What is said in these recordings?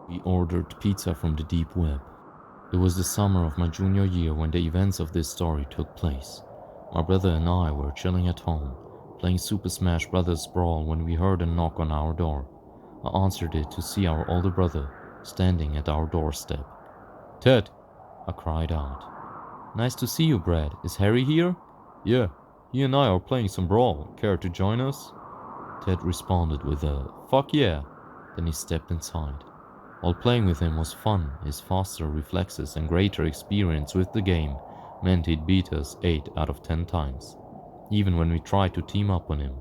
We ordered pizza from the deep web. It was the summer of my junior year when the events of this story took place. My brother and I were chilling at home, playing Super Smash Bros. Brawl when we heard a knock on our door. I answered it to see our older brother standing at our doorstep. "Ted!" I cried out. "Nice to see you, Brad. Is Harry here?" "Yeah, he and I are playing some Brawl. Care to join us?" Ted responded with a "fuck yeah." Then he stepped inside. While playing with him was fun, his faster reflexes and greater experience with the game meant he'd beat us 8 out of 10 times. Even when we tried to team up on him,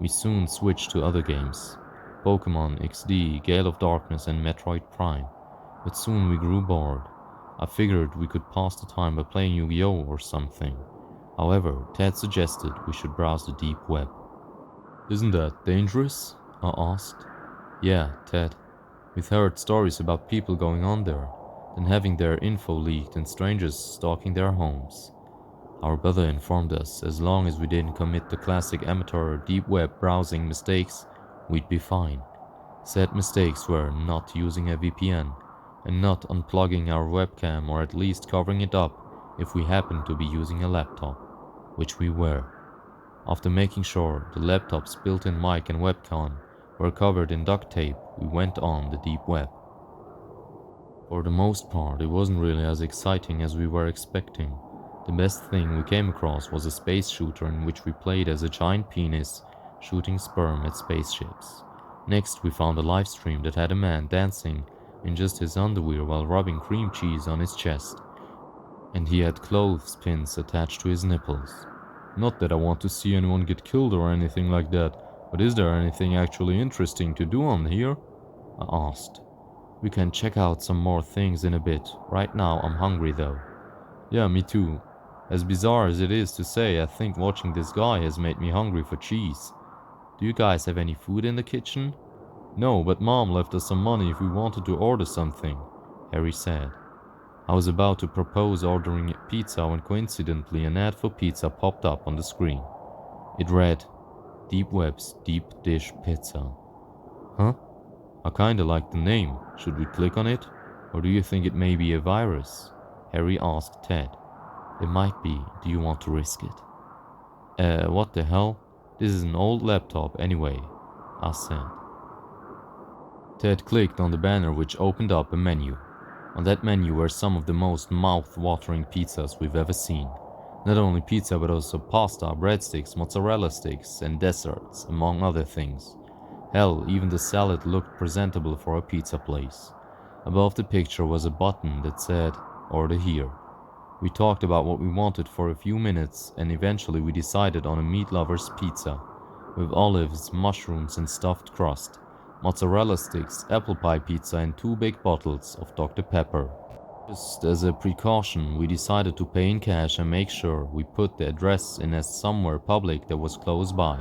we soon switched to other games. Pokemon XD, Gale of Darkness and Metroid Prime. But soon we grew bored. I figured we could pass the time by playing Yu-Gi-Oh! Or something. However, Ted suggested we should browse the deep web. "Isn't that dangerous?" I asked. "Yeah, Ted. We've heard stories about people going on there, then having their info leaked and strangers stalking their homes. Our brother informed us as long as we didn't commit the classic amateur deep web browsing mistakes, we'd be fine. Said mistakes were not using a VPN and not unplugging our webcam or at least covering it up if we happened to be using a laptop, which we were. After making sure the laptop's built-in mic and webcam were covered in duct tape, we went on the deep web. For the most part, it wasn't really as exciting as we were expecting. The best thing we came across was a space shooter in which we played as a giant penis shooting sperm at spaceships. Next, we found a live stream that had a man dancing in just his underwear while rubbing cream cheese on his chest, and he had clothespins attached to his nipples. Not that I want to see anyone get killed or anything like that, but is there anything actually interesting to do on here? I asked. We can check out some more things in a bit. Right now I'm hungry though. Yeah, me too. As bizarre as it is to say, I think watching this guy has made me hungry for cheese. Do you guys have any food in the kitchen? No, but Mom left us some money if we wanted to order something, Harry said. I was about to propose ordering pizza when coincidentally an ad for pizza popped up on the screen. It read, "Deep Web's Deep Dish Pizza." Huh? I kinda like the name. Should we click on it? Or do you think it may be a virus? Harry asked Ted. It might be. Do you want to risk it? What the hell? This is an old laptop anyway, I said. Ted clicked on the banner which opened up a menu. On that menu were some of the most mouth-watering pizzas we've ever seen. Not only pizza but also pasta, breadsticks, mozzarella sticks, and desserts, among other things. Hell, even the salad looked presentable for a pizza place. Above the picture was a button that said, "Order here." We talked about what we wanted for a few minutes and eventually we decided on a meat lover's pizza, with olives, mushrooms and stuffed crust, mozzarella sticks, apple pie pizza and 2 big bottles of Dr. Pepper. Just as a precaution, we decided to pay in cash and make sure we put the address in as somewhere public that was close by.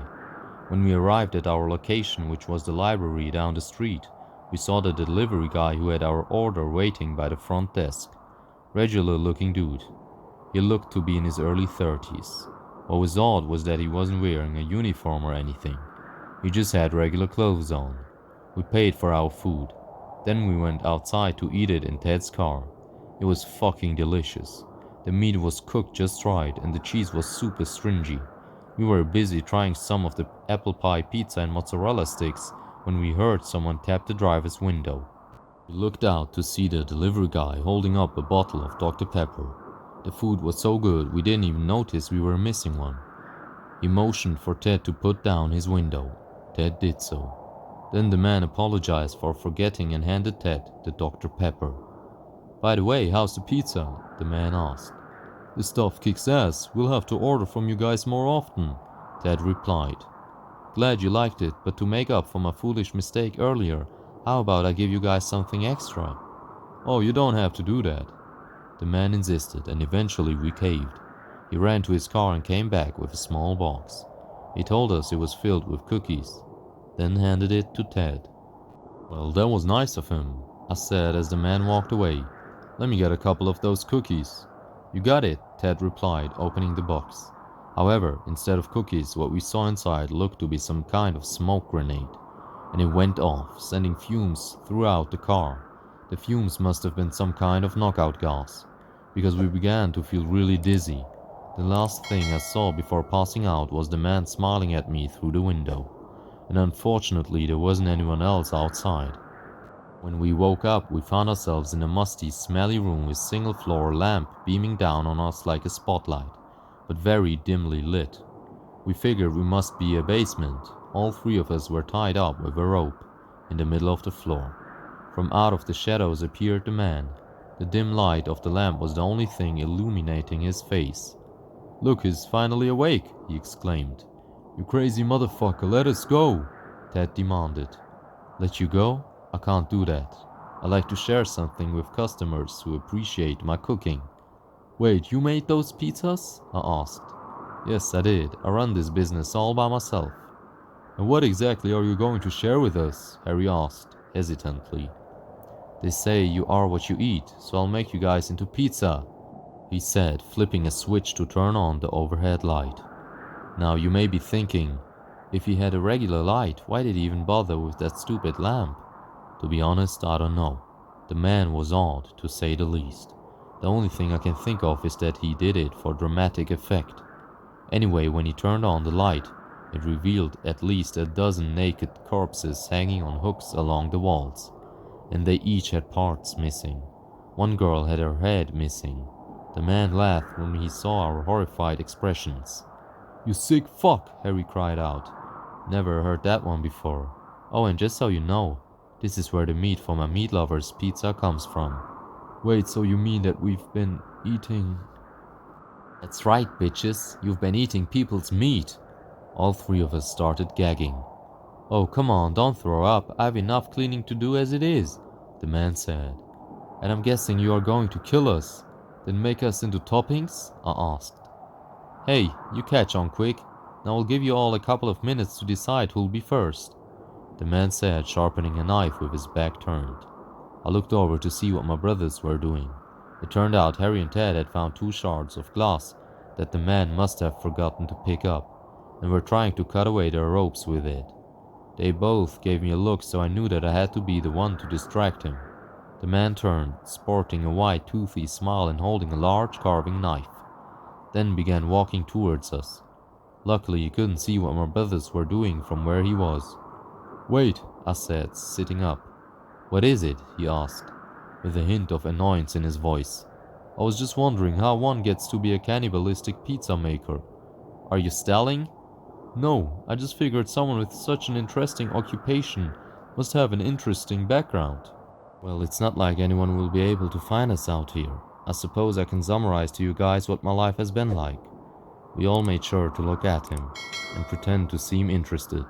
When we arrived at our location, which was the library down the street, we saw the delivery guy who had our order waiting by the front desk. Regular looking dude. He looked to be in his early 30s. What was odd was that he wasn't wearing a uniform or anything. He just had regular clothes on. We paid for our food. Then we went outside to eat it in Ted's car. It was fucking delicious. The meat was cooked just right and the cheese was super stringy. We were busy trying some of the apple pie pizza and mozzarella sticks when we heard someone tap the driver's window. We looked out to see the delivery guy holding up a bottle of Dr. Pepper. The food was so good we didn't even notice we were missing one. He motioned for Ted to put down his window. Ted did so. Then the man apologized for forgetting and handed Ted the Dr. Pepper. By the way, how's the pizza? The man asked. This stuff kicks ass. We'll have to order from you guys more often, Ted replied. Glad you liked it, but to make up for my foolish mistake earlier, how about I give you guys something extra? Oh, you don't have to do that. The man insisted and eventually we caved. He ran to his car and came back with a small box. He told us it was filled with cookies, then handed it to Ted. Well, that was nice of him, I said as the man walked away. Let me get a couple of those cookies. You got it, Ted replied, opening the box. However, instead of cookies, what we saw inside looked to be some kind of smoke grenade, and it went off, sending fumes throughout the car. The fumes must have been some kind of knockout gas, because we began to feel really dizzy. The last thing I saw before passing out was the man smiling at me through the window, and unfortunately there wasn't anyone else outside. When we woke up, we found ourselves in a musty, smelly room with single-floor lamp beaming down on us like a spotlight, but very dimly lit. We figured we must be a basement. All three of us were tied up with a rope in the middle of the floor. From out of the shadows appeared the man. The dim light of the lamp was the only thing illuminating his face. "Look, he's finally awake," he exclaimed. "You crazy motherfucker, let us go," Ted demanded. "Let you go? I can't do that. I like to share something with customers who appreciate my cooking." "Wait, you made those pizzas?" I asked. "Yes, I did. I run this business all by myself." "And what exactly are you going to share with us?" Harry asked, hesitantly. "They say you are what you eat, so I'll make you guys into pizza," he said, flipping a switch to turn on the overhead light. Now you may be thinking, if he had a regular light, why did he even bother with that stupid lamp? To be honest, I don't know. The man was odd, to say the least. The only thing I can think of is that he did it for dramatic effect. Anyway, when he turned on the light, it revealed at least a dozen naked corpses hanging on hooks along the walls, and they each had parts missing. One girl had her head missing. The man laughed when he saw our horrified expressions. "You sick fuck," Harry cried out. "Never heard that one before. Oh, and just so you know, this is where the meat for my meat lover's pizza comes from." "Wait, so you mean that we've been eating—" "That's right, bitches. You've been eating people's meat." All three of us started gagging. "Oh, come on, don't throw up. I have enough cleaning to do as it is," the man said. "And I'm guessing you are going to kill us, then make us into toppings?" I asked. "Hey, you catch on quick. Now I'll give you all a couple of minutes to decide who'll be first," the man said, sharpening a knife with his back turned. I looked over to see what my brothers were doing. It turned out Harry and Ted had found two shards of glass that the man must have forgotten to pick up, and were trying to cut away their ropes with it. They both gave me a look, so I knew that I had to be the one to distract him. The man turned, sporting a wide, toothy smile and holding a large carving knife, then began walking towards us. Luckily, he couldn't see what my brothers were doing from where he was. "Wait," I said, sitting up. "What is it?" he asked, with a hint of annoyance in his voice. "I was just wondering how one gets to be a cannibalistic pizza maker. Are you stalling?" "No, I just figured someone with such an interesting occupation must have an interesting background." "Well, it's not like anyone will be able to find us out here. I suppose I can summarize to you guys what my life has been like." We all made sure to look at him and pretend to seem interested.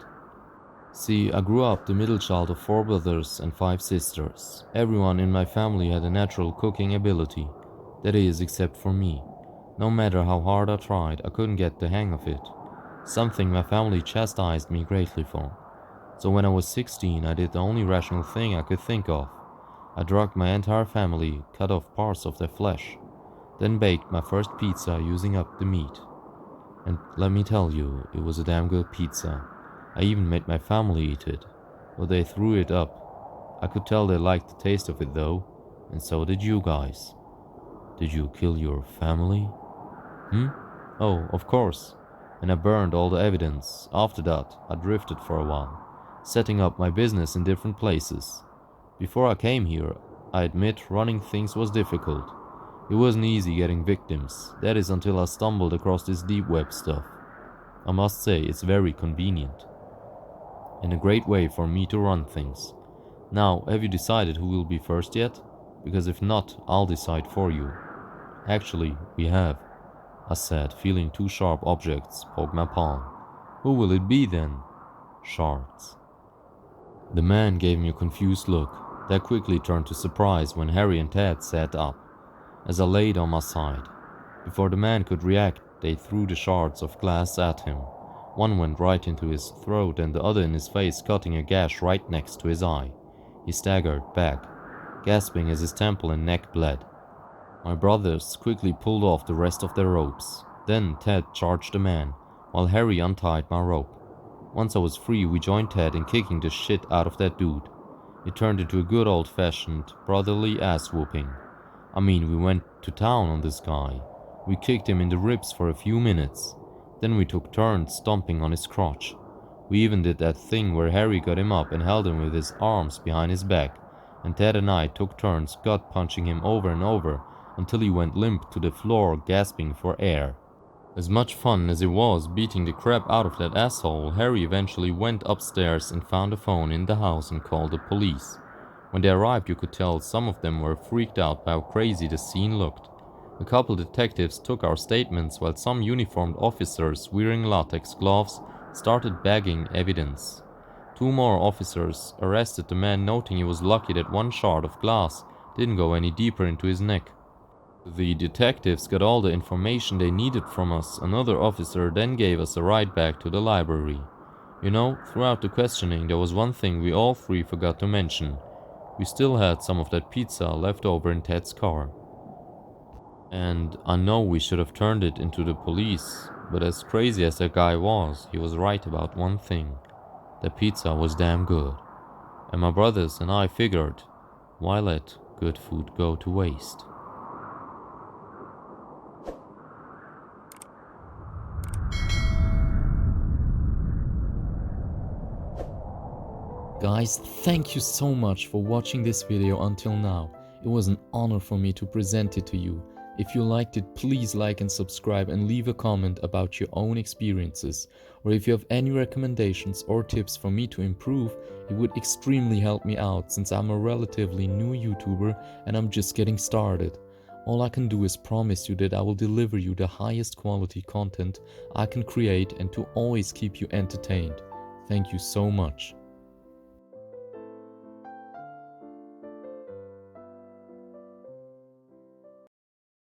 "See, I grew up the middle child of 4 brothers and 5 sisters. Everyone in my family had a natural cooking ability. That is, except for me. No matter how hard I tried, I couldn't get the hang of it. Something my family chastised me greatly for. So when I was 16, I did the only rational thing I could think of. I drugged my entire family, cut off parts of their flesh, then baked my first pizza using up the meat. And let me tell you, it was a damn good pizza. I even made my family eat it, but they threw it up. I could tell they liked the taste of it though, and so did you guys." "Did you kill your family?" "Oh, of course. And I burned all the evidence. After that, I drifted for a while, setting up my business in different places. Before I came here, I admit running things was difficult. It wasn't easy getting victims, that is until I stumbled across this deep web stuff. I must say, it's very convenient, and a great way for me to run things. Now, have you decided who will be first yet? Because if not, I'll decide for you." "Actually, we have," I said, feeling 2 sharp objects poke my palm. "Who will it be then?" "Shards." The man gave me a confused look, that quickly turned to surprise when Harry and Ted sat up, as I laid on my side. Before the man could react, they threw the shards of glass at him. One went right into his throat and the other in his face, cutting a gash right next to his eye. He staggered back, gasping as his temple and neck bled. My brothers quickly pulled off the rest of their ropes. Then Ted charged the man, while Harry untied my rope. Once I was free, we joined Ted in kicking the shit out of that dude. It turned into a good old-fashioned brotherly ass-whooping. I mean, we went to town on this guy. We kicked him in the ribs for a few minutes. Then we took turns stomping on his crotch. We even did that thing where Harry got him up and held him with his arms behind his back, and Ted and I took turns gut-punching him over and over until he went limp to the floor gasping for air. As much fun as it was beating the crap out of that asshole, Harry eventually went upstairs and found a phone in the house and called the police. When they arrived, you could tell some of them were freaked out by how crazy the scene looked. A couple detectives took our statements while some uniformed officers wearing latex gloves started bagging evidence. 2 more officers arrested the man, noting he was lucky that one shard of glass didn't go any deeper into his neck. The detectives got all the information they needed from us. Another officer then gave us a ride back to the library. You know, throughout the questioning there was one thing we all 3 forgot to mention. We still had some of that pizza left over in Ted's car. And I know we should have turned it into the police, but as crazy as that guy was, he was right about one thing. The pizza was damn good. And my brothers and I figured, why let good food go to waste? Guys, thank you so much for watching this video until now. It was an honor for me to present it to you. If you liked it, please like and subscribe and leave a comment about your own experiences. Or if you have any recommendations or tips for me to improve, it would extremely help me out since I'm a relatively new YouTuber and I'm just getting started. All I can do is promise you that I will deliver you the highest quality content I can create and to always keep you entertained. Thank you so much.